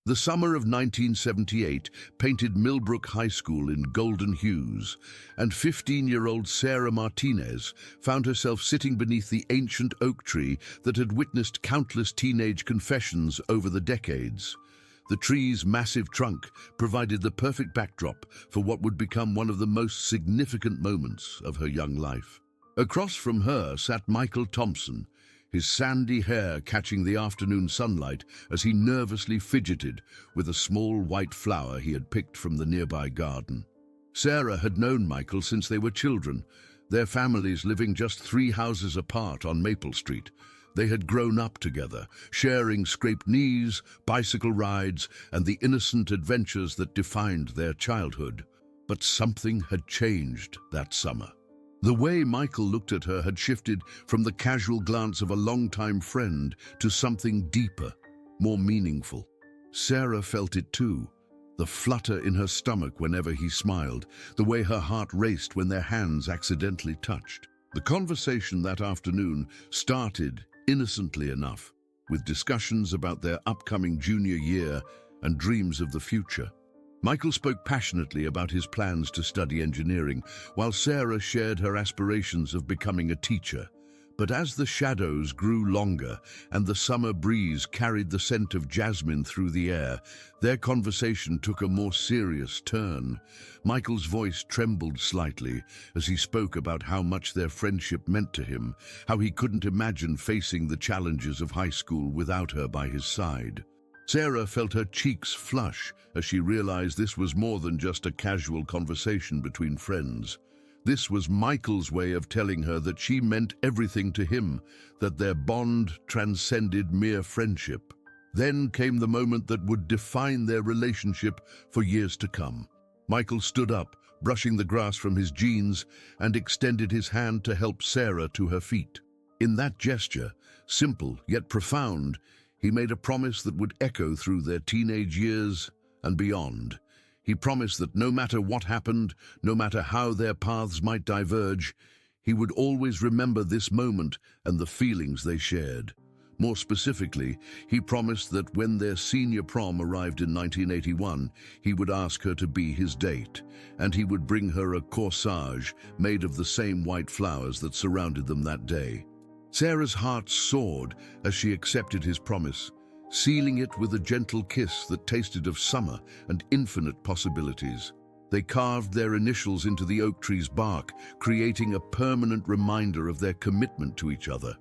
The summer of 1978 painted Millbrook High School in golden hues, and 15-year-old Sarah Martinez found herself sitting beneath the ancient oak tree that had witnessed countless teenage confessions over the decades. The tree's massive trunk provided the perfect backdrop for what would become one of the most significant moments of her young life. Across from her sat Michael Thompson, his sandy hair catching the afternoon sunlight as he nervously fidgeted with a small white flower he had picked from the nearby garden. Sarah had known Michael since they were children, their families living just 3 houses apart on Maple Street. They had grown up together, sharing scraped knees, bicycle rides, and the innocent adventures that defined their childhood. But something had changed that summer. The way Michael looked at her had shifted from the casual glance of a longtime friend to something deeper, more meaningful. Sarah felt it too, the flutter in her stomach whenever he smiled, the way her heart raced when their hands accidentally touched. The conversation that afternoon started innocently enough, with discussions about their upcoming junior year and dreams of the future. Michael spoke passionately about his plans to study engineering, while Sarah shared her aspirations of becoming a teacher. But as the shadows grew longer and the summer breeze carried the scent of jasmine through the air, their conversation took a more serious turn. Michael's voice trembled slightly as he spoke about how much their friendship meant to him, how he couldn't imagine facing the challenges of high school without her by his side. Sarah felt her cheeks flush as she realized this was more than just a casual conversation between friends. This was Michael's way of telling her that she meant everything to him, that their bond transcended mere friendship. Then came the moment that would define their relationship for years to come. Michael stood up, brushing the grass from his jeans, and extended his hand to help Sarah to her feet. In that gesture, simple yet profound, he made a promise that would echo through their teenage years and beyond. He promised that no matter what happened, no matter how their paths might diverge, he would always remember this moment and the feelings they shared. More specifically, he promised that when their senior prom arrived in 1981, he would ask her to be his date, and he would bring her a corsage made of the same white flowers that surrounded them that day. Sarah's heart soared as she accepted his promise, sealing it with a gentle kiss that tasted of summer and infinite possibilities. They carved their initials into the oak tree's bark, creating a permanent reminder of their commitment to each other.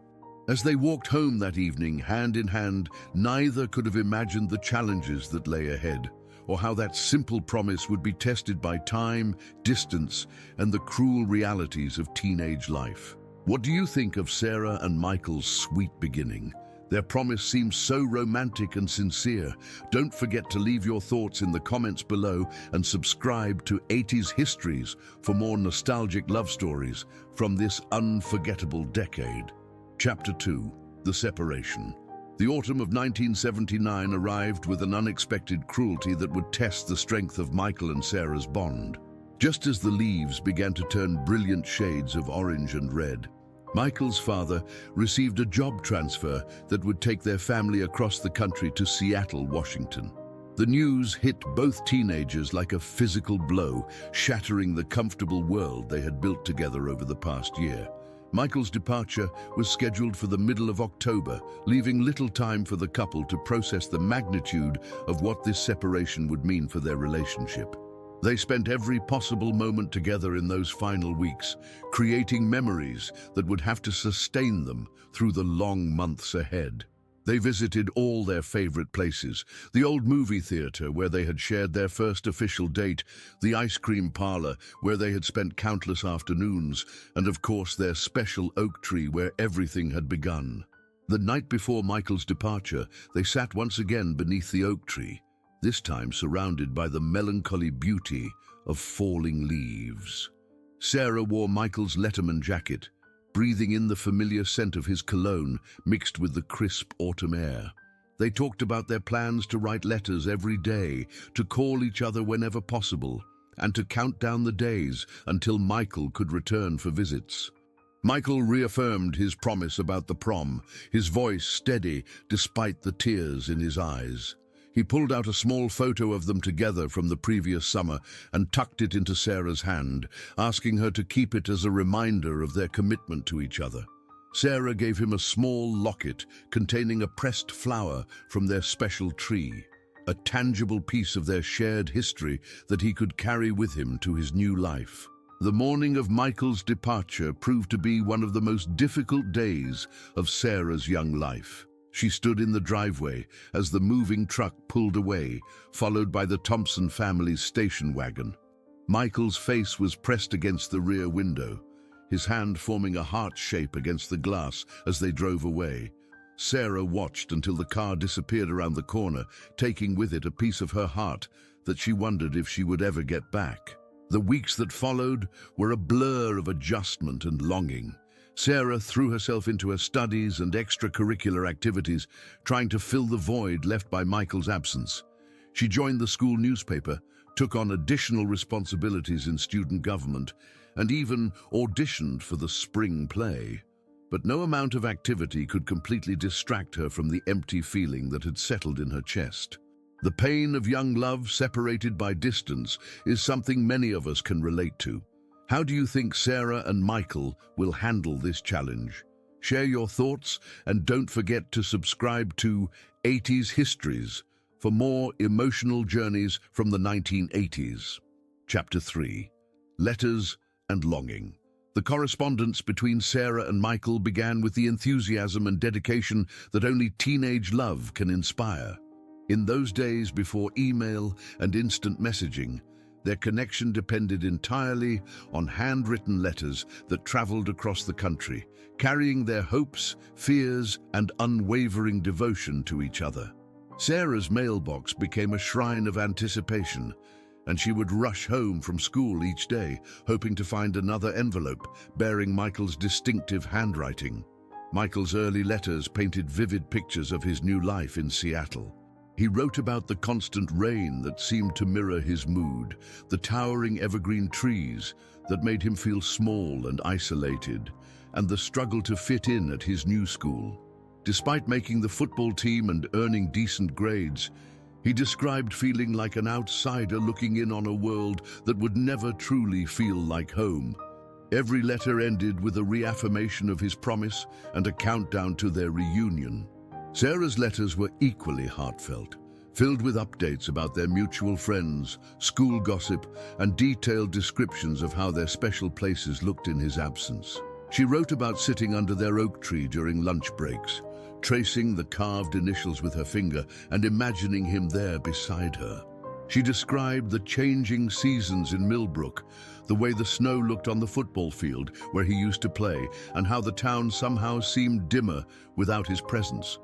As they walked home that evening, hand in hand, neither could have imagined the challenges that lay ahead, or how that simple promise would be tested by time, distance, and the cruel realities of teenage life. What do you think of Sarah and Michael's sweet beginning? Their promise seems so romantic and sincere. Don't forget to leave your thoughts in the comments below and subscribe to 80s Histories for more nostalgic love stories from this unforgettable decade. Chapter 2: The Separation. The autumn of 1979 arrived with an unexpected cruelty that would test the strength of Michael and Sarah's bond. Just as the leaves began to turn brilliant shades of orange and red, Michael's father received a job transfer that would take their family across the country to Seattle, Washington. The news hit both teenagers like a physical blow, shattering the comfortable world they had built together over the past year. Michael's departure was scheduled for the middle of October, leaving little time for the couple to process the magnitude of what this separation would mean for their relationship. They spent every possible moment together in those final weeks, creating memories that would have to sustain them through the long months ahead. They visited all their favorite places: the old movie theater where they had shared their first official date, the ice cream parlor where they had spent countless afternoons, and of course their special oak tree where everything had begun. The night before Michael's departure, they sat once again beneath the oak tree, this time surrounded by the melancholy beauty of falling leaves. Sarah wore Michael's Letterman jacket, breathing in the familiar scent of his cologne mixed with the crisp autumn air. They talked about their plans to write letters every day, to call each other whenever possible, and to count down the days until Michael could return for visits. Michael reaffirmed his promise about the prom, his voice steady despite the tears in his eyes. He pulled out a small photo of them together from the previous summer and tucked it into Sarah's hand, asking her to keep it as a reminder of their commitment to each other. Sarah gave him a small locket containing a pressed flower from their special tree, a tangible piece of their shared history that he could carry with him to his new life. The morning of Michael's departure proved to be one of the most difficult days of Sarah's young life. She stood in the driveway as the moving truck pulled away, followed by the Thompson family's station wagon. Michael's face was pressed against the rear window, his hand forming a heart shape against the glass as they drove away. Sarah watched until the car disappeared around the corner, taking with it a piece of her heart that she wondered if she would ever get back. The weeks that followed were a blur of adjustment and longing. Sarah threw herself into her studies and extracurricular activities, trying to fill the void left by Michael's absence. She joined the school newspaper, took on additional responsibilities in student government, and even auditioned for the spring play. But no amount of activity could completely distract her from the empty feeling that had settled in her chest. The pain of young love separated by distance is something many of us can relate to. How do you think Sarah and Michael will handle this challenge? Share your thoughts and don't forget to subscribe to 80s Histories for more emotional journeys from the 1980s. Chapter 3. Letters and Longing. The correspondence between Sarah and Michael began with the enthusiasm and dedication that only teenage love can inspire. In those days before email and instant messaging, their connection depended entirely on handwritten letters that traveled across the country, carrying their hopes, fears, and unwavering devotion to each other. Sarah's mailbox became a shrine of anticipation, and she would rush home from school each day, hoping to find another envelope bearing Michael's distinctive handwriting. Michael's early letters painted vivid pictures of his new life in Seattle. He wrote about the constant rain that seemed to mirror his mood, the towering evergreen trees that made him feel small and isolated, and the struggle to fit in at his new school. Despite making the football team and earning decent grades, he described feeling like an outsider looking in on a world that would never truly feel like home. Every letter ended with a reaffirmation of his promise and a countdown to their reunion. Sarah's letters were equally heartfelt, filled with updates about their mutual friends, school gossip, and detailed descriptions of how their special places looked in his absence. She wrote about sitting under their oak tree during lunch breaks, tracing the carved initials with her finger and imagining him there beside her. She described the changing seasons in Millbrook, the way the snow looked on the football field where he used to play, and how the town somehow seemed dimmer without his presence.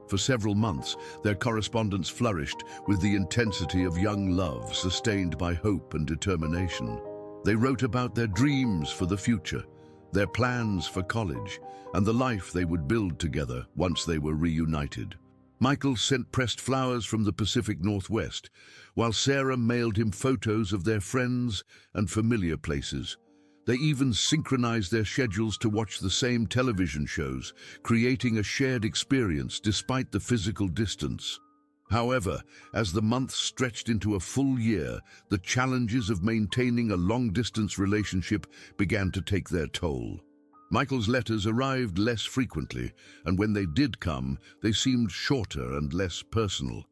For several months, their correspondence flourished with the intensity of young love sustained by hope and determination. They wrote about their dreams for the future, their plans for college, and the life they would build together once they were reunited. Michael sent pressed flowers from the Pacific Northwest, while Sarah mailed him photos of their friends and familiar places. They even synchronized their schedules to watch the same television shows, creating a shared experience despite the physical distance. However, as the months stretched into a full year, the challenges of maintaining a long-distance relationship began to take their toll. Michael's letters arrived less frequently, and when they did come, they seemed shorter and less personal.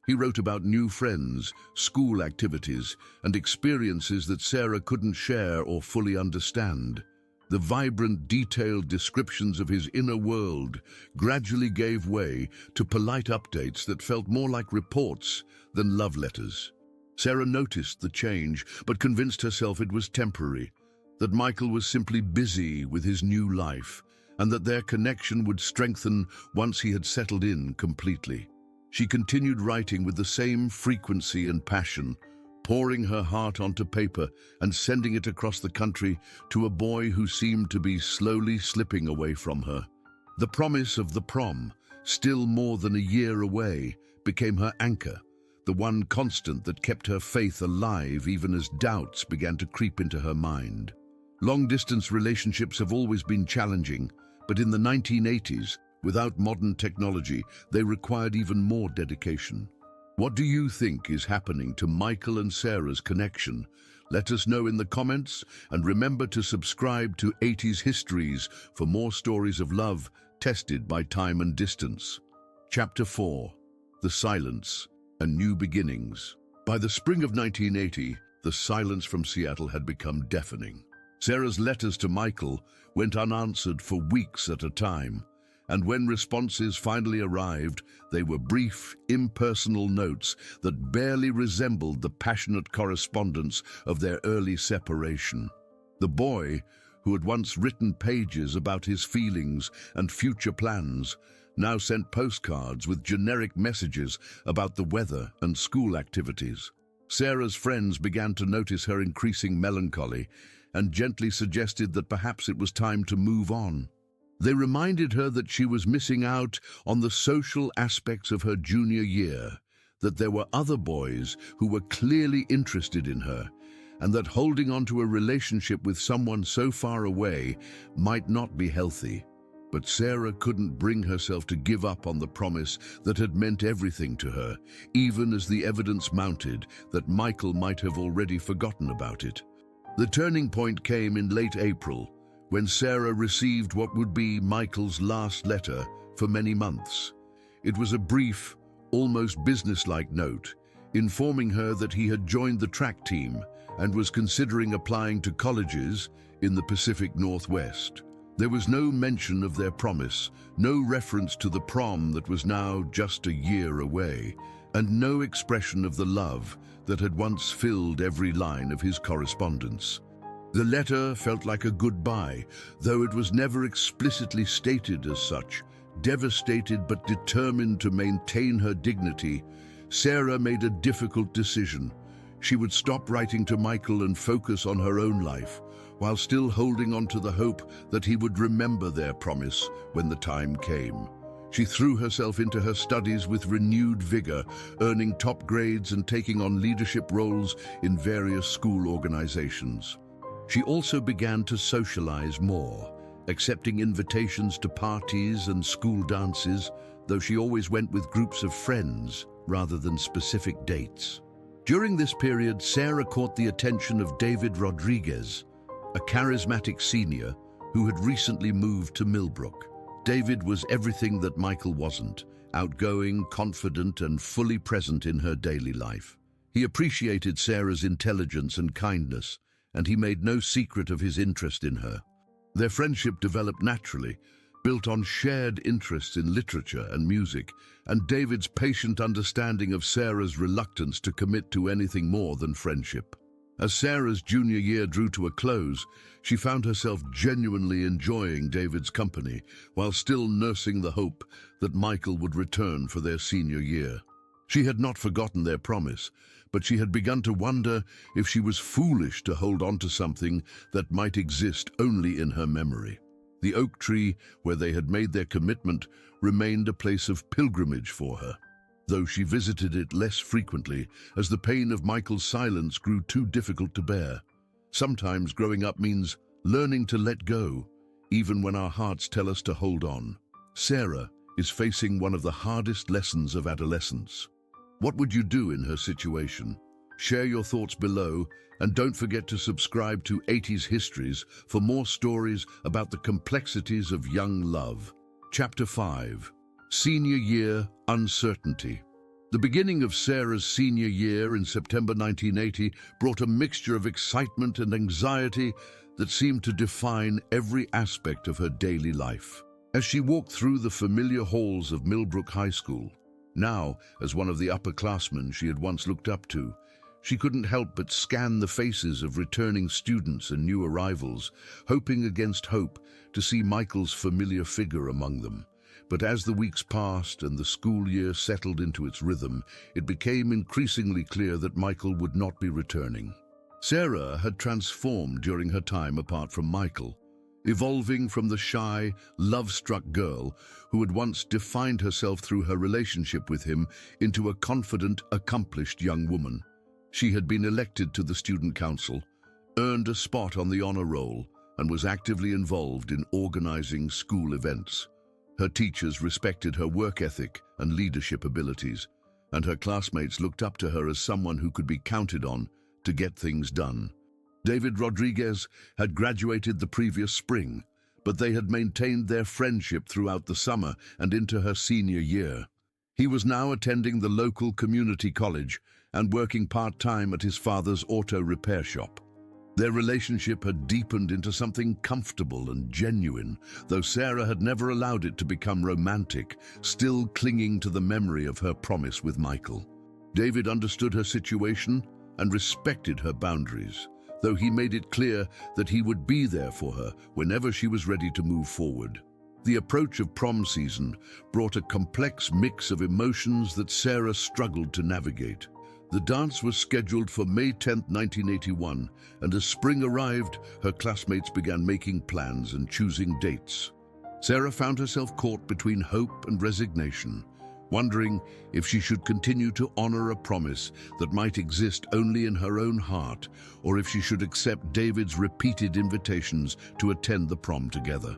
He wrote about new friends, school activities, and experiences that Sarah couldn't share or fully understand. The vibrant, detailed descriptions of his inner world gradually gave way to polite updates that felt more like reports than love letters. Sarah noticed the change, but convinced herself it was temporary, that Michael was simply busy with his new life, and that their connection would strengthen once he had settled in completely. She continued writing with the same frequency and passion, pouring her heart onto paper and sending it across the country to a boy who seemed to be slowly slipping away from her. The promise of the prom, still more than a year away, became her anchor, the one constant that kept her faith alive even as doubts began to creep into her mind. Long-distance relationships have always been challenging, but in the 1980s, without modern technology, they required even more dedication. What do you think is happening to Michael and Sarah's connection? Let us know in the comments, and remember to subscribe to 80s Histories for more stories of love tested by time and distance. Chapter 4. The Silence and New Beginnings. By the spring of 1980, the silence from Seattle had become deafening. Sarah's letters to Michael went unanswered for weeks at a time, and when responses finally arrived, they were brief, impersonal notes that barely resembled the passionate correspondence of their early separation. The boy, who had once written pages about his feelings and future plans, now sent postcards with generic messages about the weather and school activities. Sarah's friends began to notice her increasing melancholy and gently suggested that perhaps it was time to move on. They reminded her that she was missing out on the social aspects of her junior year, that there were other boys who were clearly interested in her, and that holding on to a relationship with someone so far away might not be healthy. But Sarah couldn't bring herself to give up on the promise that had meant everything to her, even as the evidence mounted that Michael might have already forgotten about it. The turning point came in late April, when Sarah received what would be Michael's last letter for many months. It was a brief, almost businesslike note, informing her that he had joined the track team and was considering applying to colleges in the Pacific Northwest. There was no mention of their promise, no reference to the prom that was now just a year away, and no expression of the love that had once filled every line of his correspondence. The letter felt like a goodbye, though it was never explicitly stated as such. Devastated but determined to maintain her dignity, Sarah made a difficult decision. She would stop writing to Michael and focus on her own life, while still holding on to the hope that he would remember their promise when the time came. She threw herself into her studies with renewed vigor, earning top grades and taking on leadership roles in various school organizations. She also began to socialize more, accepting invitations to parties and school dances, though she always went with groups of friends rather than specific dates. During this period, Sarah caught the attention of David Rodriguez, a charismatic senior who had recently moved to Millbrook. David was everything that Michael wasn't: outgoing, confident, and fully present in her daily life. He appreciated Sarah's intelligence and kindness, and he made no secret of his interest in her. Their friendship developed naturally, built on shared interests in literature and music, and David's patient understanding of Sarah's reluctance to commit to anything more than friendship. As Sarah's junior year drew to a close, she found herself genuinely enjoying David's company, while still nursing the hope that Michael would return for their senior year. She had not forgotten their promise, but she had begun to wonder if she was foolish to hold on to something that might exist only in her memory. The oak tree where they had made their commitment remained a place of pilgrimage for her, though she visited it less frequently as the pain of Michael's silence grew too difficult to bear. Sometimes growing up means learning to let go, even when our hearts tell us to hold on. Sarah is facing one of the hardest lessons of adolescence. What would you do in her situation? Share your thoughts below, and don't forget to subscribe to 80s Histories for more stories about the complexities of young love. Chapter 5. Senior Year Uncertainty. The beginning of Sarah's senior year in September 1980 brought a mixture of excitement and anxiety that seemed to define every aspect of her daily life. As she walked through the familiar halls of Millbrook High School, now as one of the upperclassmen she had once looked up to, she couldn't help but scan the faces of returning students and new arrivals, hoping against hope to see Michael's familiar figure among them. But as the weeks passed and the school year settled into its rhythm, it became increasingly clear that Michael would not be returning. Sarah had transformed during her time apart from Michael, evolving from the shy, love-struck girl who had once defined herself through her relationship with him into a confident, accomplished young woman. She had been elected to the student council, earned a spot on the honor roll, and was actively involved in organizing school events. Her teachers respected her work ethic and leadership abilities, and her classmates looked up to her as someone who could be counted on to get things done. David Rodriguez had graduated the previous spring, but they had maintained their friendship throughout the summer and into her senior year. He was now attending the local community college and working part-time at his father's auto repair shop. Their relationship had deepened into something comfortable and genuine, though Sarah had never allowed it to become romantic, still clinging to the memory of her promise with Michael. David understood her situation and respected her boundaries, though he made it clear that he would be there for her whenever she was ready to move forward. The approach of prom season brought a complex mix of emotions that Sarah struggled to navigate. The dance was scheduled for May 10, 1981, and as spring arrived, her classmates began making plans and choosing dates. Sarah found herself caught between hope and resignation, wondering if she should continue to honor a promise that might exist only in her own heart, or if she should accept David's repeated invitations to attend the prom together.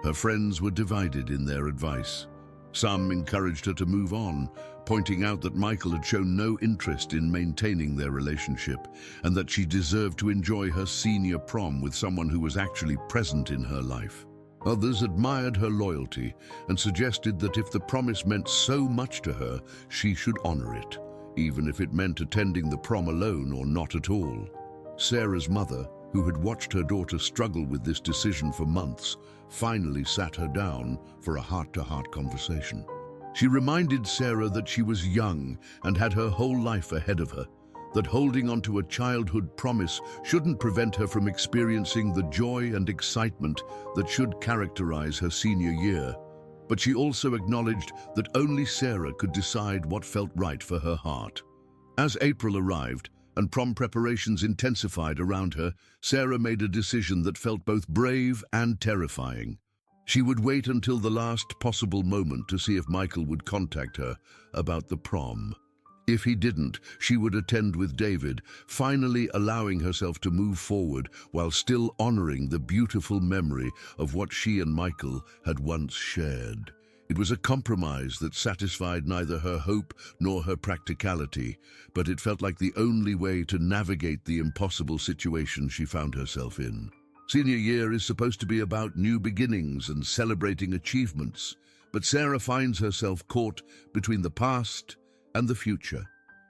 Her friends were divided in their advice. Some encouraged her to move on, pointing out that Michael had shown no interest in maintaining their relationship and that she deserved to enjoy her senior prom with someone who was actually present in her life. Others admired her loyalty and suggested that if the promise meant so much to her, she should honor it, even if it meant attending the prom alone or not at all. Sarah's mother, who had watched her daughter struggle with this decision for months, finally sat her down for a heart-to-heart conversation. She reminded Sarah that she was young and had her whole life ahead of her, that holding on to a childhood promise shouldn't prevent her from experiencing the joy and excitement that should characterize her senior year. But she also acknowledged that only Sarah could decide what felt right for her heart. As April arrived, and prom preparations intensified around her, Sarah made a decision that felt both brave and terrifying. She would wait until the last possible moment to see if Michael would contact her about the prom. If he didn't, she would attend with David, finally allowing herself to move forward while still honoring the beautiful memory of what she and Michael had once shared. It was a compromise that satisfied neither her hope nor her practicality, but it felt like the only way to navigate the impossible situation she found herself in. Senior year is supposed to be about new beginnings and celebrating achievements, but Sarah finds herself caught between the past and the future.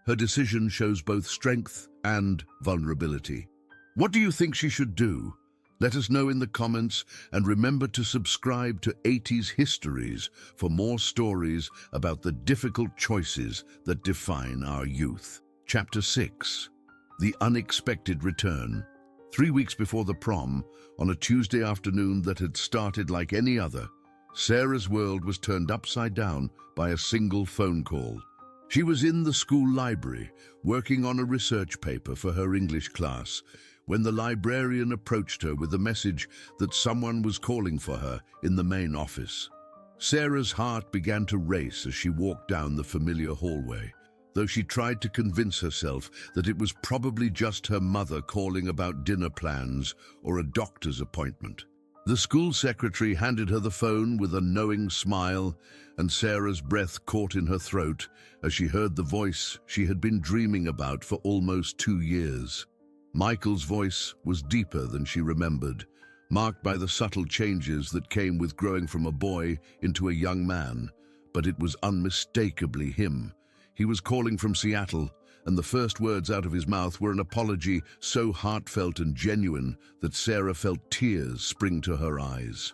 Her decision shows both strength and vulnerability. What do you think she should do? Let us know in the comments, and remember to subscribe to 80s Histories for more stories about the difficult choices that define our youth. Chapter 6. The Unexpected Return. 3 weeks before the prom, on a Tuesday afternoon that had started like any other, Sarah's world was turned upside down by a single phone call. She was in the school library, working on a research paper for her English class, when the librarian approached her with a message that someone was calling for her in the main office. Sarah's heart began to race as she walked down the familiar hallway, though she tried to convince herself that it was probably just her mother calling about dinner plans or a doctor's appointment. The school secretary handed her the phone with a knowing smile, and Sarah's breath caught in her throat as she heard the voice she had been dreaming about for almost 2 years. Michael's voice was deeper than she remembered, marked by the subtle changes that came with growing from a boy into a young man, but it was unmistakably him. He was calling from Seattle, and the first words out of his mouth were an apology so heartfelt and genuine that Sarah felt tears spring to her eyes.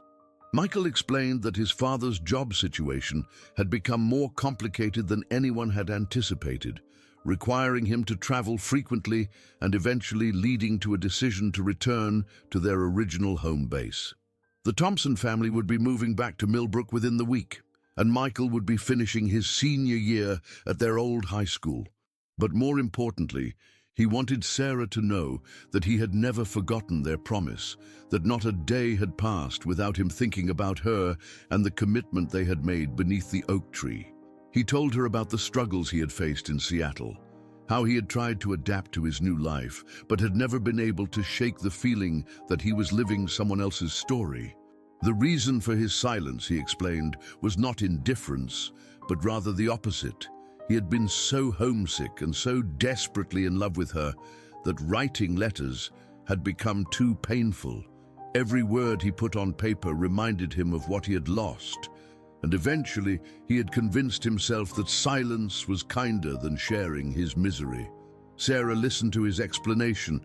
Michael explained that his father's job situation had become more complicated than anyone had anticipated, requiring him to travel frequently and eventually leading to a decision to return to their original home base. The Thompson family would be moving back to Millbrook within the week, and Michael would be finishing his senior year at their old high school. But more importantly, he wanted Sarah to know that he had never forgotten their promise, that not a day had passed without him thinking about her and the commitment they had made beneath the oak tree. He told her about the struggles he had faced in Seattle, how he had tried to adapt to his new life, but had never been able to shake the feeling that he was living someone else's story. The reason for his silence, he explained, was not indifference, but rather the opposite. He had been so homesick and so desperately in love with her that writing letters had become too painful. Every word he put on paper reminded him of what he had lost, and eventually he had convinced himself that silence was kinder than sharing his misery. Sarah listened to his explanation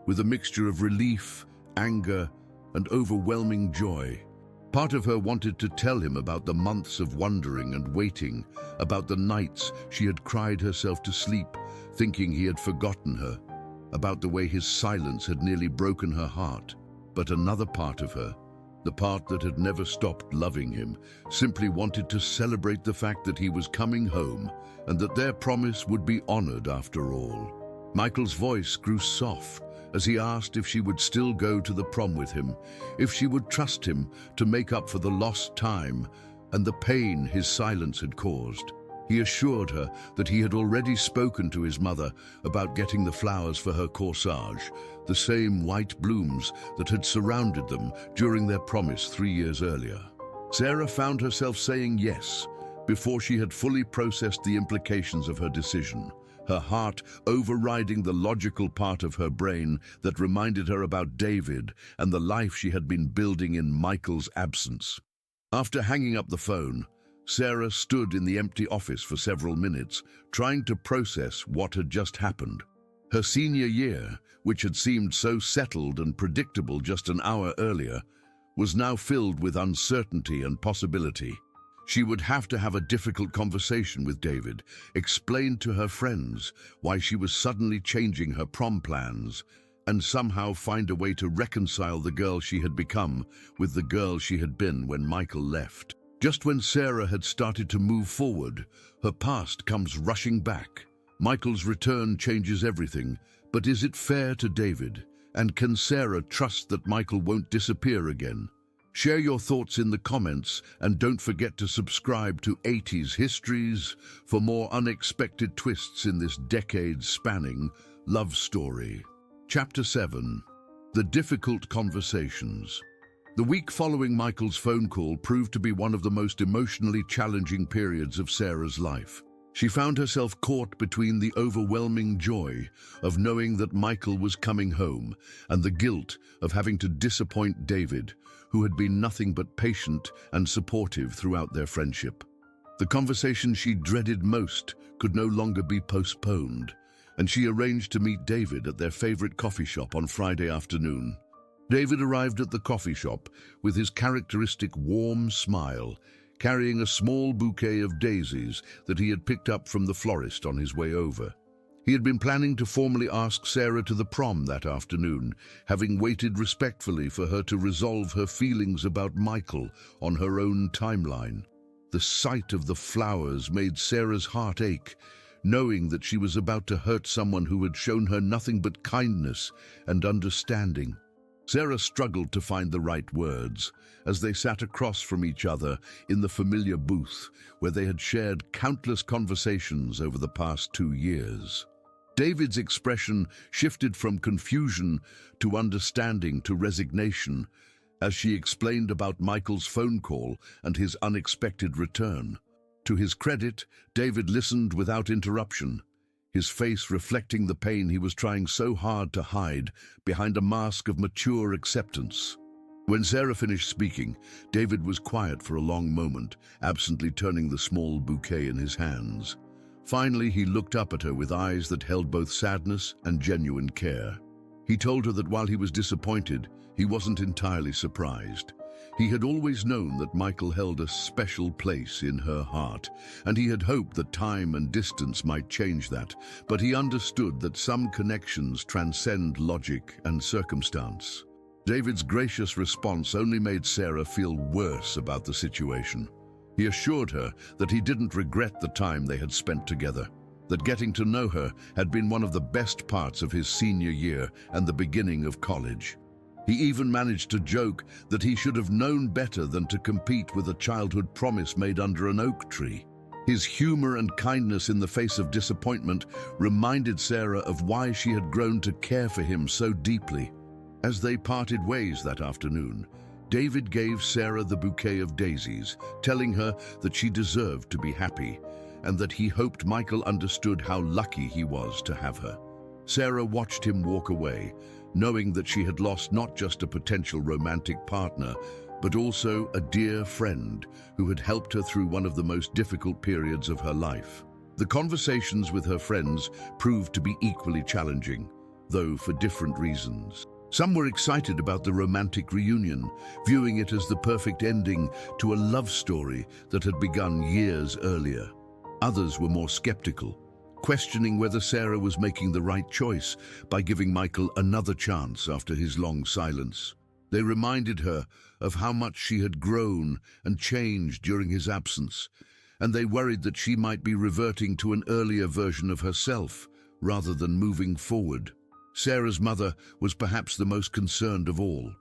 with a mixture of relief, anger, and overwhelming joy. Part of her wanted to tell him about the months of wondering and waiting, about the nights she had cried herself to sleep, thinking he had forgotten her, about the way his silence had nearly broken her heart. But another part of her, the part that had never stopped loving him, simply wanted to celebrate the fact that he was coming home and that their promise would be honored after all. Michael's voice grew soft as he asked if she would still go to the prom with him, if she would trust him to make up for the lost time and the pain his silence had caused. He assured her that he had already spoken to his mother about getting the flowers for her corsage, the same white blooms that had surrounded them during their promise 3 years earlier. Sarah found herself saying yes before she had fully processed the implications of her decision, her heart overriding the logical part of her brain that reminded her about David and the life she had been building in Michael's absence. After hanging up the phone, Sarah stood in the empty office for several minutes, trying to process what had just happened. Her senior year, which had seemed so settled and predictable just an hour earlier, was now filled with uncertainty and possibility. She would have to have a difficult conversation with David, explain to her friends why she was suddenly changing her prom plans, and somehow find a way to reconcile the girl she had become with the girl she had been when Michael left. Just when Sarah had started to move forward, her past comes rushing back. Michael's return changes everything, but is it fair to David? And can Sarah trust that Michael won't disappear again? Share your thoughts in the comments and don't forget to subscribe to 80s Histories for more unexpected twists in this decade-spanning love story. Chapter 7. The Difficult Conversations. The week following Michael's phone call proved to be one of the most emotionally challenging periods of Sarah's life. She found herself caught between the overwhelming joy of knowing that Michael was coming home and the guilt of having to disappoint David, who had been nothing but patient and supportive throughout their friendship. The conversation she dreaded most could no longer be postponed, and she arranged to meet David at their favorite coffee shop on Friday afternoon. David arrived at the coffee shop with his characteristic warm smile, carrying a small bouquet of daisies that he had picked up from the florist on his way over. He had been planning to formally ask Sarah to the prom that afternoon, having waited respectfully for her to resolve her feelings about Michael on her own timeline. The sight of the flowers made Sarah's heart ache, knowing that she was about to hurt someone who had shown her nothing but kindness and understanding. Sarah struggled to find the right words as they sat across from each other in the familiar booth where they had shared countless conversations over the past 2 years. David's expression shifted from confusion to understanding to resignation as she explained about Michael's phone call and his unexpected return. To his credit, David listened without interruption, his face reflecting the pain he was trying so hard to hide behind a mask of mature acceptance. When Sarah finished speaking, David was quiet for a long moment, absently turning the small bouquet in his hands. Finally, he looked up at her with eyes that held both sadness and genuine care. He told her that while he was disappointed, he wasn't entirely surprised. He had always known that Michael held a special place in her heart, and he had hoped that time and distance might change that, but he understood that some connections transcend logic and circumstance. David's gracious response only made Sarah feel worse about the situation. He assured her that he didn't regret the time they had spent together, that getting to know her had been one of the best parts of his senior year and the beginning of college. He even managed to joke that he should have known better than to compete with a childhood promise made under an oak tree. His humor and kindness in the face of disappointment reminded Sarah of why she had grown to care for him so deeply. As they parted ways that afternoon, David gave Sarah the bouquet of daisies, telling her that she deserved to be happy, and that he hoped Michael understood how lucky he was to have her. Sarah watched him walk away, knowing that she had lost not just a potential romantic partner, but also a dear friend who had helped her through one of the most difficult periods of her life. The conversations with her friends proved to be equally challenging, though for different reasons. Some were excited about the romantic reunion, viewing it as the perfect ending to a love story that had begun years earlier. Others were more skeptical, questioning whether Sarah was making the right choice by giving Michael another chance after his long silence. They reminded her of how much she had grown and changed during his absence, and they worried that she might be reverting to an earlier version of herself rather than moving forward. Sarah's mother was perhaps the most concerned of all.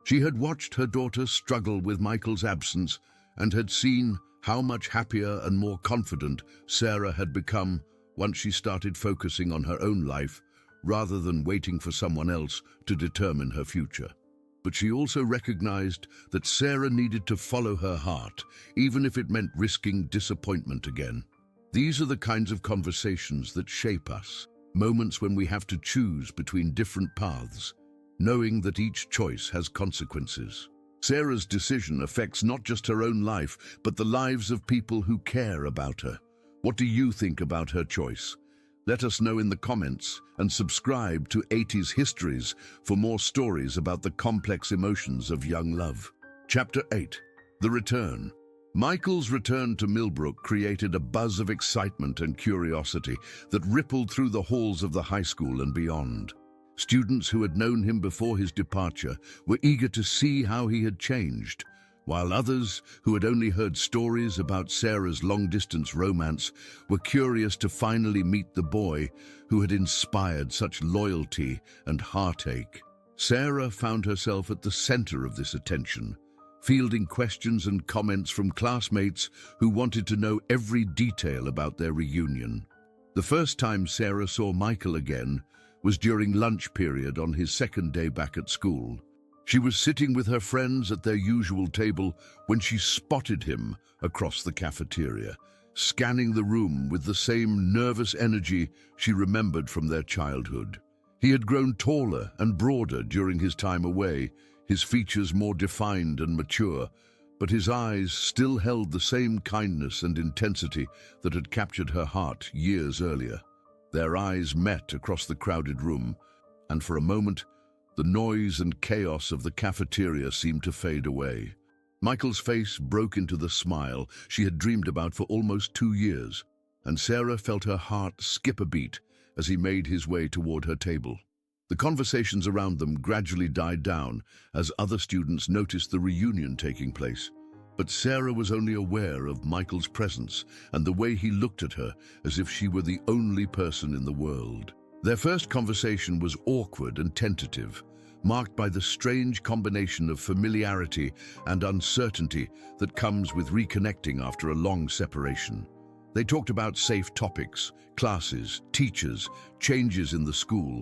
She had watched her daughter struggle with Michael's absence and had seen how much happier and more confident Sarah had become once she started focusing on her own life rather than waiting for someone else to determine her future. But she also recognized that Sarah needed to follow her heart, even if it meant risking disappointment again. These are the kinds of conversations that shape us, moments when we have to choose between different paths, knowing that each choice has consequences. Sarah's decision affects not just her own life, but the lives of people who care about her. What do you think about her choice? Let us know in the comments and subscribe to 80s Histories for more stories about the complex emotions of young love. Chapter 8. The Return. Michael's return to Millbrook created a buzz of excitement and curiosity that rippled through the halls of the high school and beyond. Students who had known him before his departure were eager to see how he had changed, while others, who had only heard stories about Sarah's long-distance romance, were curious to finally meet the boy who had inspired such loyalty and heartache. Sarah found herself at the center of this attention, fielding questions and comments from classmates who wanted to know every detail about their reunion. The first time Sarah saw Michael again was during lunch period on his second day back at school. She was sitting with her friends at their usual table when she spotted him across the cafeteria, scanning the room with the same nervous energy she remembered from their childhood. He had grown taller and broader during his time away, his features more defined and mature, but his eyes still held the same kindness and intensity that had captured her heart years earlier. Their eyes met across the crowded room, and for a moment, the noise and chaos of the cafeteria seemed to fade away. Michael's face broke into the smile she had dreamed about for almost 2 years, and Sarah felt her heart skip a beat as he made his way toward her table. The conversations around them gradually died down as other students noticed the reunion taking place. But Sarah was only aware of Michael's presence and the way he looked at her as if she were the only person in the world. Their first conversation was awkward and tentative, marked by the strange combination of familiarity and uncertainty that comes with reconnecting after a long separation. They talked about safe topics, classes, teachers, changes in the school,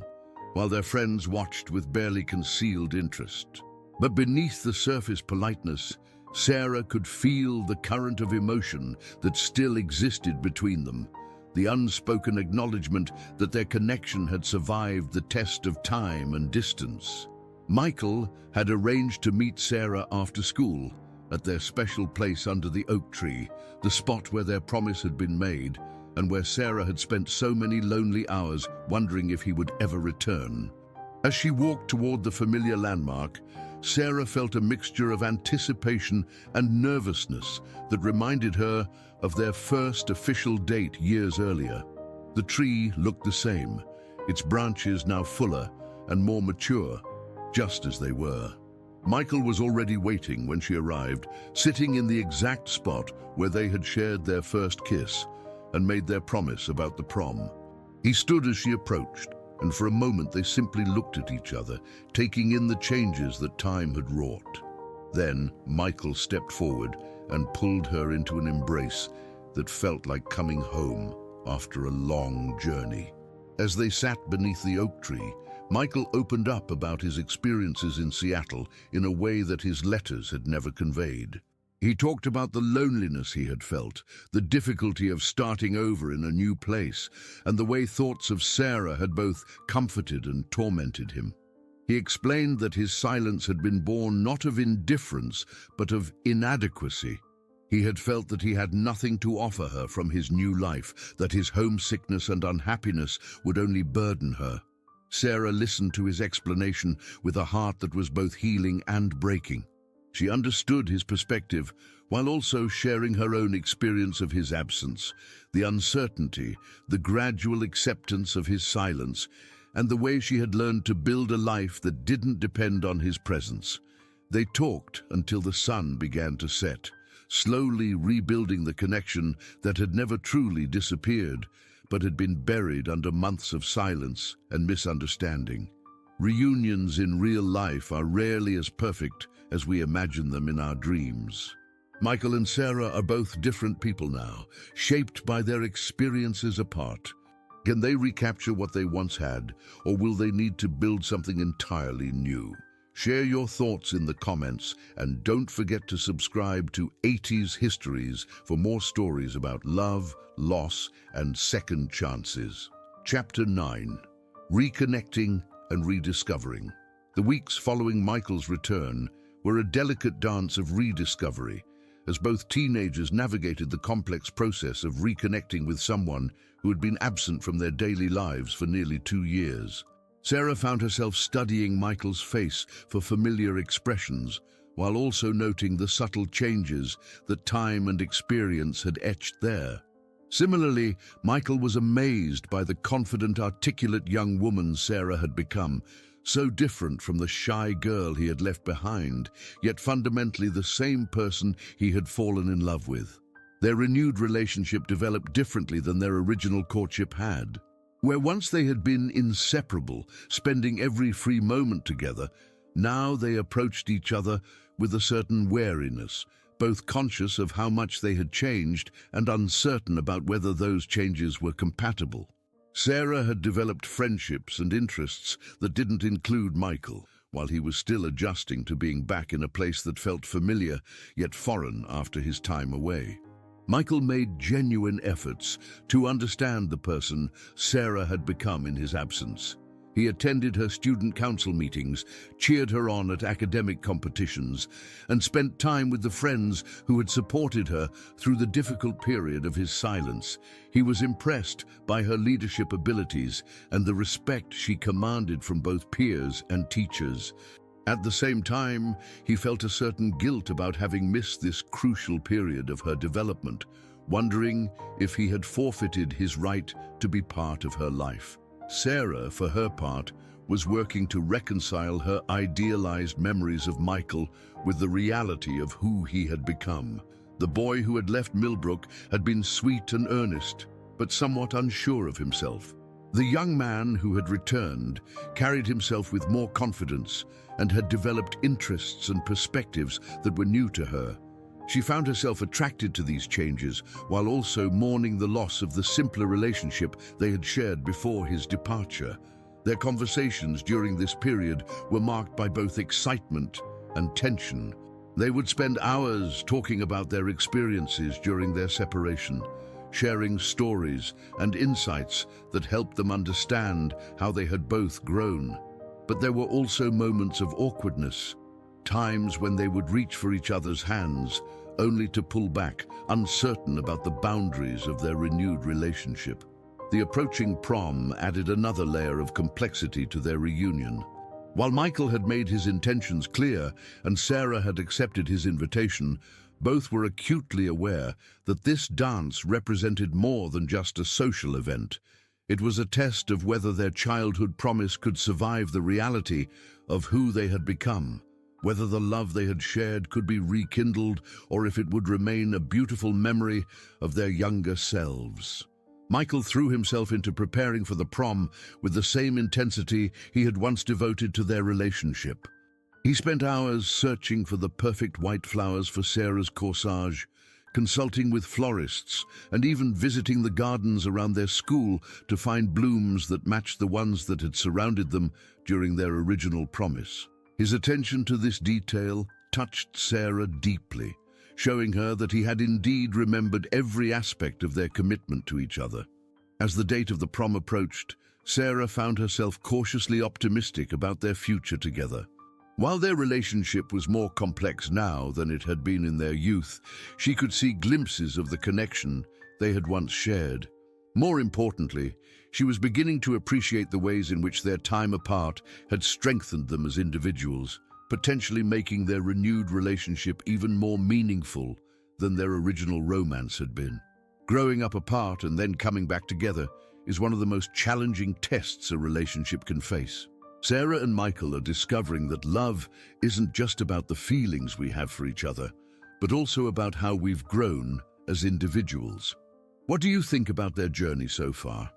while their friends watched with barely concealed interest. But beneath the surface politeness, Sarah could feel the current of emotion that still existed between them, the unspoken acknowledgement that their connection had survived the test of time and distance. Michael had arranged to meet Sarah after school at their special place under the oak tree, the spot where their promise had been made and where Sarah had spent so many lonely hours wondering if he would ever return. As she walked toward the familiar landmark, Sarah felt a mixture of anticipation and nervousness that reminded her of their first official date years earlier. The tree looked the same, its branches now fuller and more mature, just as they were. Michael was already waiting when she arrived, sitting in the exact spot where they had shared their first kiss and made their promise about the prom. He stood as she approached, and for a moment they simply looked at each other, taking in the changes that time had wrought. Then Michael stepped forward and pulled her into an embrace that felt like coming home after a long journey. As they sat beneath the oak tree, Michael opened up about his experiences in Seattle in a way that his letters had never conveyed. He talked about the loneliness he had felt, the difficulty of starting over in a new place, and the way thoughts of Sarah had both comforted and tormented him. He explained that his silence had been born not of indifference, but of inadequacy. He had felt that he had nothing to offer her from his new life, that his homesickness and unhappiness would only burden her. Sarah listened to his explanation with a heart that was both healing and breaking. She understood his perspective, while also sharing her own experience of his absence, the uncertainty, the gradual acceptance of his silence, and the way she had learned to build a life that didn't depend on his presence. They talked until the sun began to set, slowly rebuilding the connection that had never truly disappeared, but had been buried under months of silence and misunderstanding. Reunions in real life are rarely as perfect as we imagine them in our dreams. Michael and Sarah are both different people now, shaped by their experiences apart. Can they recapture what they once had, or will they need to build something entirely new? Share your thoughts in the comments, and don't forget to subscribe to 80s Histories for more stories about love, loss, and second chances. Chapter 9. Reconnecting and Rediscovering. The weeks following Michael's return were a delicate dance of rediscovery, as both teenagers navigated the complex process of reconnecting with someone who had been absent from their daily lives for nearly 2 years. Sarah found herself studying Michael's face for familiar expressions, while also noting the subtle changes that time and experience had etched there. Similarly, Michael was amazed by the confident, articulate young woman Sarah had become, so different from the shy girl he had left behind, yet fundamentally the same person he had fallen in love with. Their renewed relationship developed differently than their original courtship had. Where once they had been inseparable, spending every free moment together, now they approached each other with a certain wariness, both conscious of how much they had changed and uncertain about whether those changes were compatible. Sarah had developed friendships and interests that didn't include Michael, while he was still adjusting to being back in a place that felt familiar yet foreign after his time away. Michael made genuine efforts to understand the person Sarah had become in his absence. He attended her student council meetings, cheered her on at academic competitions, and spent time with the friends who had supported her through the difficult period of his silence. He was impressed by her leadership abilities and the respect she commanded from both peers and teachers. At the same time, he felt a certain guilt about having missed this crucial period of her development, wondering if he had forfeited his right to be part of her life. Sarah, for her part, was working to reconcile her idealized memories of Michael with the reality of who he had become. The boy who had left Millbrook had been sweet and earnest, but somewhat unsure of himself. The young man who had returned carried himself with more confidence and had developed interests and perspectives that were new to her. She found herself attracted to these changes while also mourning the loss of the simpler relationship they had shared before his departure. Their conversations during this period were marked by both excitement and tension. They would spend hours talking about their experiences during their separation, sharing stories and insights that helped them understand how they had both grown. But there were also moments of awkwardness, times when they would reach for each other's hands, only to pull back, uncertain about the boundaries of their renewed relationship. The approaching prom added another layer of complexity to their reunion. While Michael had made his intentions clear and Sarah had accepted his invitation, both were acutely aware that this dance represented more than just a social event. It was a test of whether their childhood promise could survive the reality of who they had become, whether the love they had shared could be rekindled, or if it would remain a beautiful memory of their younger selves. Michael threw himself into preparing for the prom with the same intensity he had once devoted to their relationship. He spent hours searching for the perfect white flowers for Sarah's corsage, consulting with florists, and even visiting the gardens around their school to find blooms that matched the ones that had surrounded them during their original promise. His attention to this detail touched Sarah deeply. showing her that he had indeed remembered every aspect of their commitment to each other. As the date of the prom approached, Sarah found herself cautiously optimistic about their future together. While their relationship was more complex now than it had been in their youth, she could see glimpses of the connection they had once shared. More importantly, she was beginning to appreciate the ways in which their time apart had strengthened them as individuals, potentially making their renewed relationship even more meaningful than their original romance had been. Growing up apart and then coming back together is one of the most challenging tests a relationship can face. Sarah and Michael are discovering that love isn't just about the feelings we have for each other, but also about how we've grown as individuals. What do you think about their journey so far?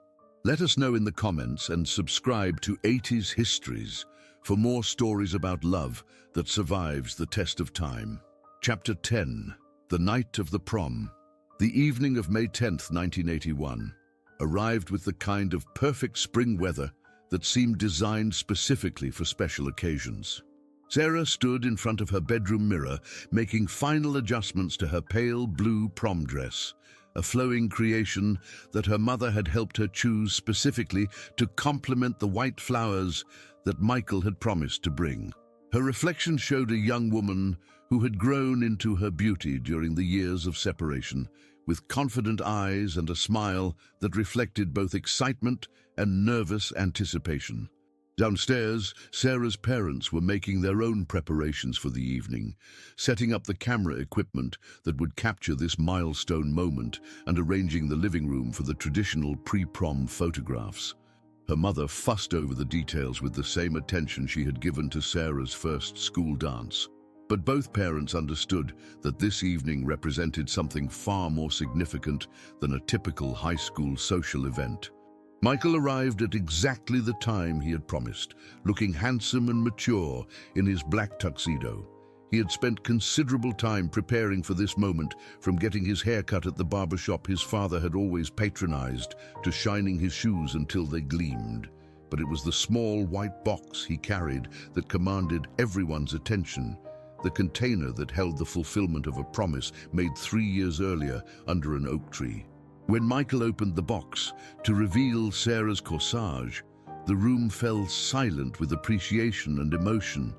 Let us know in the comments and subscribe to 80s Histories for more stories about love that survives the test of time. Chapter 10. The Night of the Prom. The evening of May 10th, 1981, arrived with the kind of perfect spring weather that seemed designed specifically for special occasions. Sarah stood in front of her bedroom mirror, making final adjustments to her pale blue prom dress, a flowing creation that her mother had helped her choose specifically to complement the white flowers that Michael had promised to bring. Her reflection showed a young woman who had grown into her beauty during the years of separation, with confident eyes and a smile that reflected both excitement and nervous anticipation. Downstairs, Sarah's parents were making their own preparations for the evening, setting up the camera equipment that would capture this milestone moment and arranging the living room for the traditional pre-prom photographs. Her mother fussed over the details with the same attention she had given to Sarah's first school dance. But both parents understood that this evening represented something far more significant than a typical high school social event. Michael arrived at exactly the time he had promised, looking handsome and mature in his black tuxedo. He had spent considerable time preparing for this moment, from getting his hair cut at the barbershop his father had always patronized, to shining his shoes until they gleamed. But it was the small white box he carried that commanded everyone's attention, the container that held the fulfillment of a promise made 3 years earlier under an oak tree. When Michael opened the box to reveal Sarah's corsage, the room fell silent with appreciation and emotion.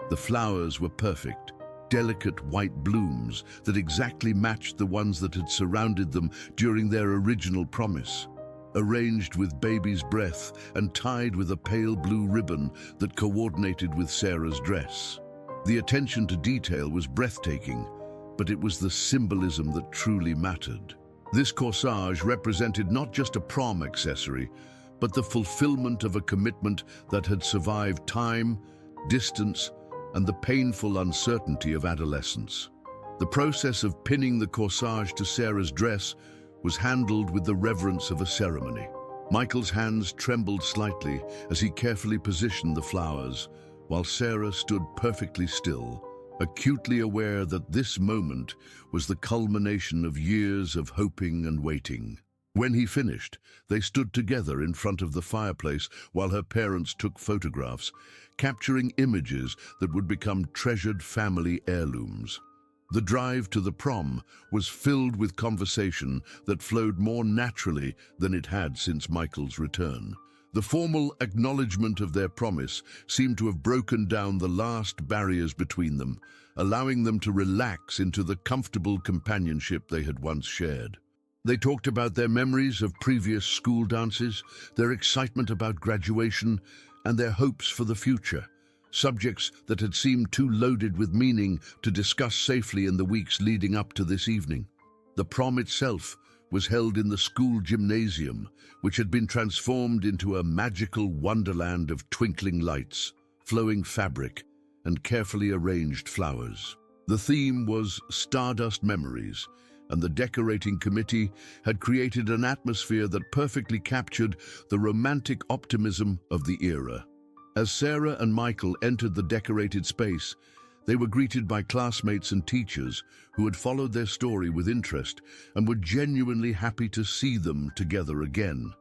The flowers were perfect, delicate white blooms that exactly matched the ones that had surrounded them during their original promise, arranged with baby's breath and tied with a pale blue ribbon that coordinated with Sarah's dress. The attention to detail was breathtaking, but it was the symbolism that truly mattered. This corsage represented not just a prom accessory, but the fulfillment of a commitment that had survived time, distance, and the painful uncertainty of adolescence. The process of pinning the corsage to Sarah's dress was handled with the reverence of a ceremony. Michael's hands trembled slightly as he carefully positioned the flowers, while Sarah stood perfectly still, acutely aware that this moment was the culmination of years of hoping and waiting. When he finished, they stood together in front of the fireplace while her parents took photographs, capturing images that would become treasured family heirlooms. The drive to the prom was filled with conversation that flowed more naturally than it had since Michael's return. The formal acknowledgement of their promise seemed to have broken down the last barriers between them, allowing them to relax into the comfortable companionship they had once shared. They talked about their memories of previous school dances, their excitement about graduation, and their hopes for the future, subjects that had seemed too loaded with meaning to discuss safely in the weeks leading up to this evening. The prom itself was held in the school gymnasium, which had been transformed into a magical wonderland of twinkling lights, flowing fabric, and carefully arranged flowers. The theme was Stardust Memories, and the decorating committee had created an atmosphere that perfectly captured the romantic optimism of the era. As Sarah and Michael entered the decorated space, they were greeted by classmates and teachers who had followed their story with interest and were genuinely happy to see them together again.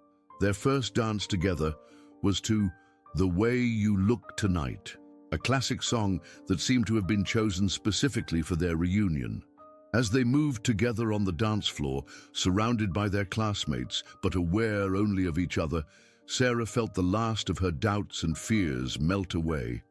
Their first dance together was to The Way You Look Tonight, a classic song that seemed to have been chosen specifically for their reunion. As they moved together on the dance floor, surrounded by their classmates, but aware only of each other, Sarah felt the last of her doubts and fears melt away.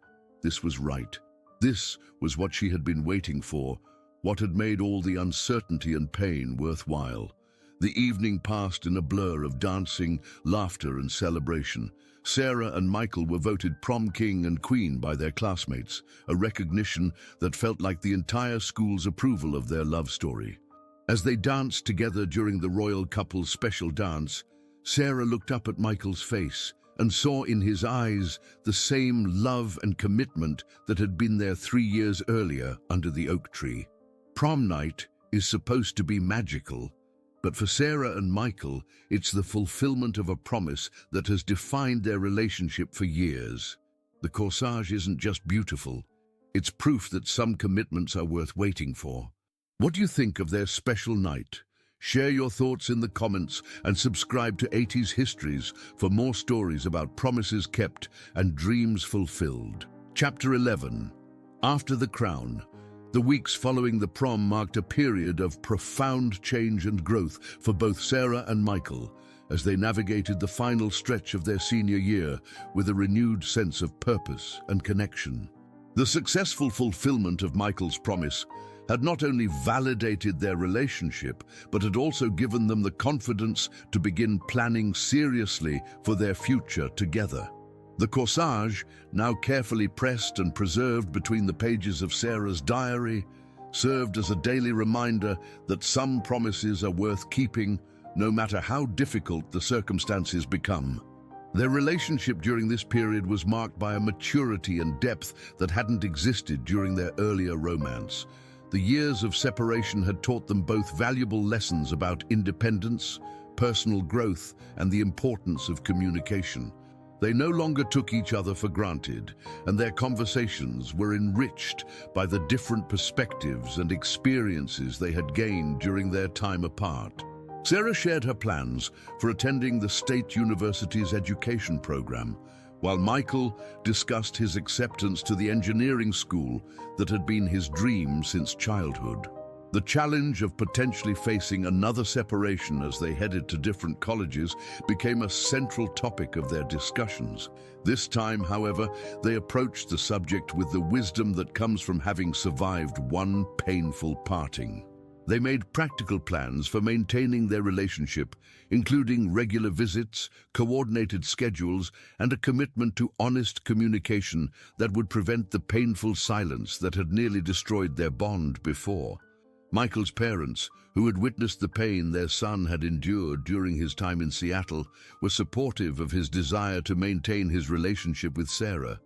This was right. This was what she had been waiting for, what had made all the uncertainty and pain worthwhile. The evening passed in a blur of dancing, laughter, and celebration. Sarah and Michael were voted prom king and queen by their classmates, a recognition that felt like the entire school's approval of their love story. As they danced together during the royal couple's special dance, Sarah looked up at Michael's face and saw in his eyes the same love and commitment that had been there 3 years earlier under the oak tree. Prom night is supposed to be magical, but for Sarah and Michael, it's the fulfillment of a promise that has defined their relationship for years. The corsage isn't just beautiful, it's proof that some commitments are worth waiting for. What do you think of their special night? Share your thoughts in the comments and subscribe to 80s Histories for more stories about promises kept and dreams fulfilled. Chapter 11. After the crown. The weeks following the prom marked a period of profound change and growth for both Sarah and Michael as they navigated the final stretch of their senior year with a renewed sense of purpose and connection. The successful fulfillment of Michael's promise had not only validated their relationship, but had also given them the confidence to begin planning seriously for their future together. The corsage, now carefully pressed and preserved between the pages of Sarah's diary, served as a daily reminder that some promises are worth keeping, no matter how difficult the circumstances become. Their relationship during this period was marked by a maturity and depth that hadn't existed during their earlier romance. The years of separation had taught them both valuable lessons about independence, personal growth, and the importance of communication. They no longer took each other for granted, and their conversations were enriched by the different perspectives and experiences they had gained during their time apart. Sarah shared her plans for attending the State University's education program, while Michael discussed his acceptance to the engineering school that had been his dream since childhood. The challenge of potentially facing another separation as they headed to different colleges became a central topic of their discussions. This time, however, they approached the subject with the wisdom that comes from having survived one painful parting. They made practical plans for maintaining their relationship, including regular visits, coordinated schedules, and a commitment to honest communication that would prevent the painful silence that had nearly destroyed their bond before. Michael's parents, who had witnessed the pain their son had endured during his time in Seattle, were supportive of his desire to maintain his relationship with Sarah.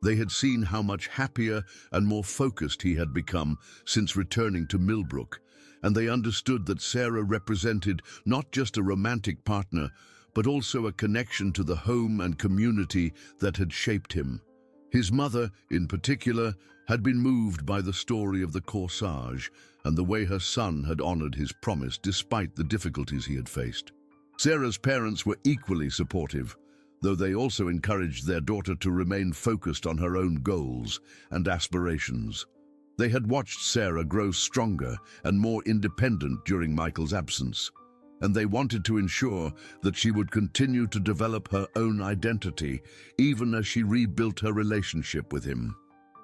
They had seen how much happier and more focused he had become since returning to Millbrook, and they understood that Sarah represented not just a romantic partner, but also a connection to the home and community that had shaped him. His mother, in particular, had been moved by the story of the corsage and the way her son had honored his promise despite the difficulties he had faced. Sarah's parents were equally supportive, though they also encouraged their daughter to remain focused on her own goals and aspirations. They had watched Sarah grow stronger and more independent during Michael's absence, and they wanted to ensure that she would continue to develop her own identity even as she rebuilt her relationship with him.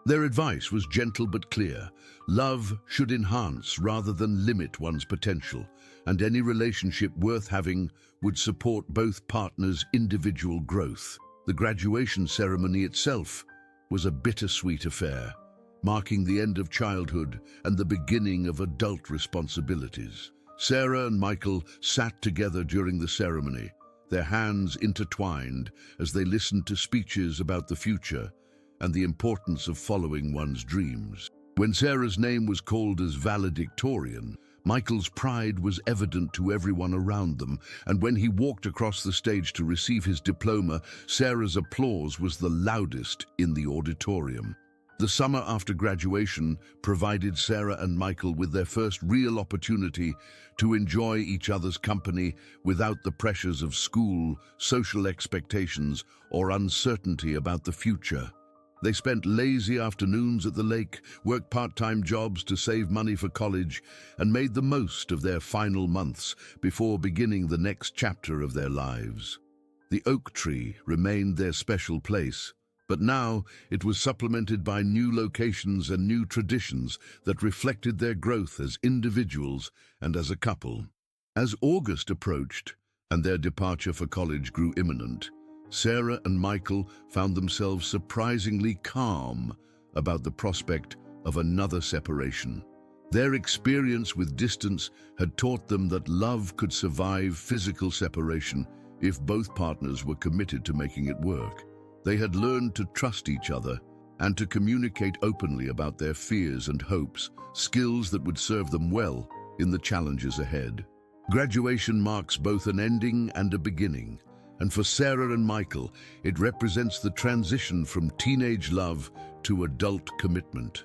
Their advice was gentle but clear. Love should enhance rather than limit one's potential, and any relationship worth having would support both partners' individual growth. The graduation ceremony itself was a bittersweet affair, marking the end of childhood and the beginning of adult responsibilities. Sarah and Michael sat together during the ceremony, their hands intertwined as they listened to speeches about the future and the importance of following one's dreams. When Sarah's name was called as valedictorian, Michael's pride was evident to everyone around them, and when he walked across the stage to receive his diploma, Sarah's applause was the loudest in the auditorium. The summer after graduation provided Sarah and Michael with their first real opportunity to enjoy each other's company without the pressures of school, social expectations, or uncertainty about the future. They spent lazy afternoons at the lake, worked part-time jobs to save money for college, and made the most of their final months before beginning the next chapter of their lives. The oak tree remained their special place, but now it was supplemented by new locations and new traditions that reflected their growth as individuals and as a couple. As August approached and their departure for college grew imminent, Sarah and Michael found themselves surprisingly calm about the prospect of another separation. Their experience with distance had taught them that love could survive physical separation if both partners were committed to making it work. They had learned to trust each other and to communicate openly about their fears and hopes, skills that would serve them well in the challenges ahead. Graduation marks both an ending and a beginning, and for Sarah and Michael, it represents the transition from teenage love to adult commitment.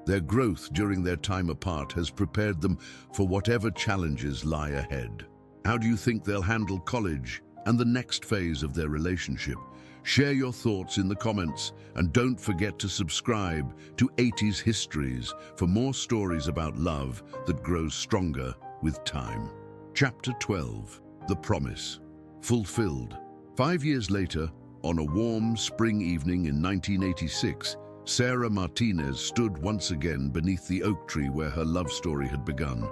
Their growth during their time apart has prepared them for whatever challenges lie ahead. How do you think they'll handle college and the next phase of their relationship? Share your thoughts in the comments, and don't forget to subscribe to 80s Histories for more stories about love that grows stronger with time. Chapter 12, The Promise. Fulfilled. 5 years later, on a warm spring evening in 1986, Sarah Martinez stood once again beneath the oak tree where her love story had begun.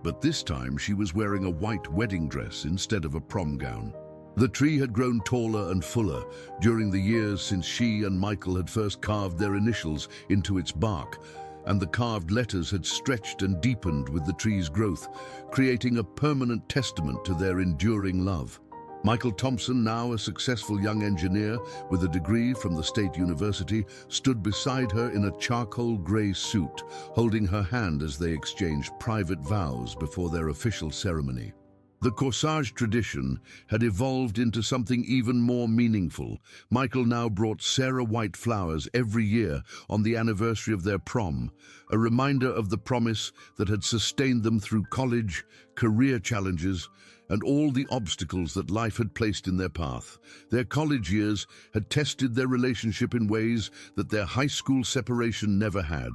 But this time she was wearing a white wedding dress instead of a prom gown. The tree had grown taller and fuller during the years since she and Michael had first carved their initials into its bark, and the carved letters had stretched and deepened with the tree's growth, creating a permanent testament to their enduring love. Michael Thompson, now a successful young engineer with a degree from the State University, stood beside her in a charcoal grey suit, holding her hand as they exchanged private vows before their official ceremony. The Corsage tradition had evolved into something even more meaningful. Michael now brought Sarah white flowers every year on the anniversary of their prom, a reminder of the promise that had sustained them through college, career challenges, and all the obstacles that life had placed in their path. Their college years had tested their relationship in ways that their high school separation never had.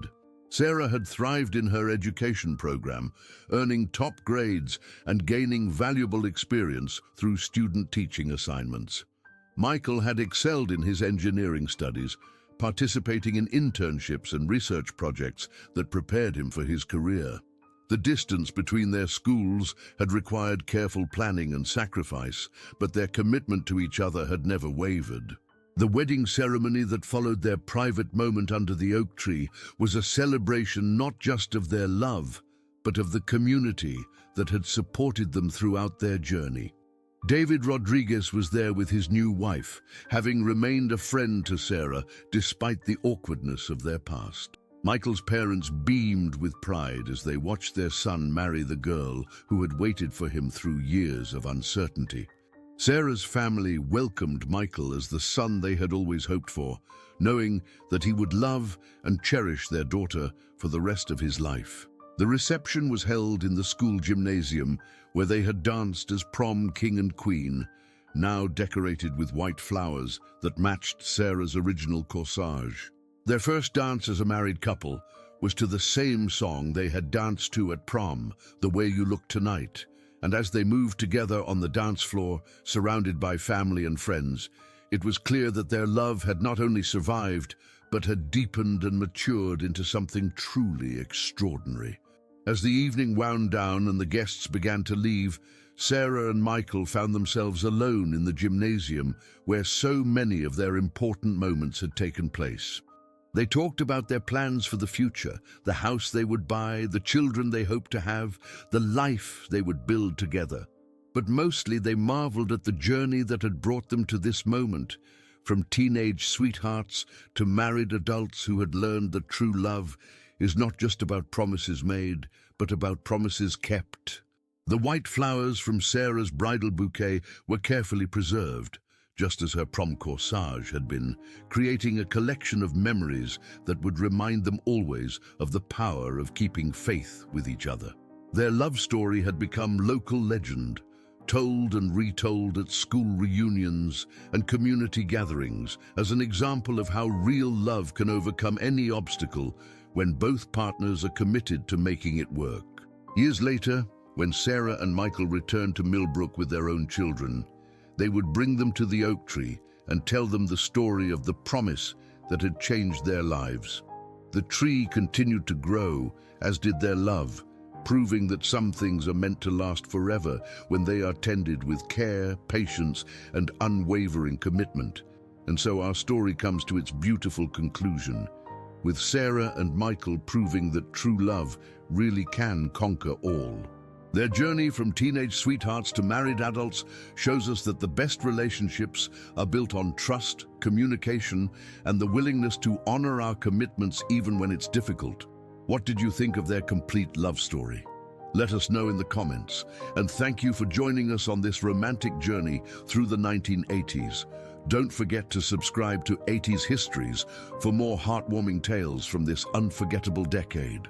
Sarah had thrived in her education program, earning top grades and gaining valuable experience through student teaching assignments. Michael had excelled in his engineering studies, participating in internships and research projects that prepared him for his career. The distance between their schools had required careful planning and sacrifice, but their commitment to each other had never wavered. The wedding ceremony that followed their private moment under the oak tree was a celebration not just of their love, but of the community that had supported them throughout their journey. David Rodriguez was there with his new wife, having remained a friend to Sarah despite the awkwardness of their past. Michael's parents beamed with pride as they watched their son marry the girl who had waited for him through years of uncertainty. Sarah's family welcomed Michael as the son they had always hoped for, knowing that he would love and cherish their daughter for the rest of his life. The reception was held in the school gymnasium where they had danced as prom king and queen, now decorated with white flowers that matched Sarah's original corsage. Their first dance as a married couple was to the same song they had danced to at prom, The Way You Look Tonight, and as they moved together on the dance floor, surrounded by family and friends, it was clear that their love had not only survived, but had deepened and matured into something truly extraordinary. As the evening wound down and the guests began to leave, Sarah and Michael found themselves alone in the gymnasium where so many of their important moments had taken place. They talked about their plans for the future, the house they would buy, the children they hoped to have, the life they would build together. But mostly they marveled at the journey that had brought them to this moment, from teenage sweethearts to married adults who had learned that true love is not just about promises made, but about promises kept. The white flowers from Sarah's bridal bouquet were carefully preserved, just as her prom corsage had been, creating a collection of memories that would remind them always of the power of keeping faith with each other. Their love story had become local legend, told and retold at school reunions and community gatherings as an example of how real love can overcome any obstacle when both partners are committed to making it work. Years later, when Sarah and Michael returned to Millbrook with their own children, they would bring them to the oak tree and tell them the story of the promise that had changed their lives. The tree continued to grow, as did their love, proving that some things are meant to last forever when they are tended with care, patience, and unwavering commitment. And so our story comes to its beautiful conclusion, with Sarah and Michael proving that true love really can conquer all. Their journey from teenage sweethearts to married adults shows us that the best relationships are built on trust, communication, and the willingness to honor our commitments even when it's difficult. What did you think of their complete love story? Let us know in the comments, and thank you for joining us on this romantic journey through the 1980s. Don't forget to subscribe to 80s Histories for more heartwarming tales from this unforgettable decade.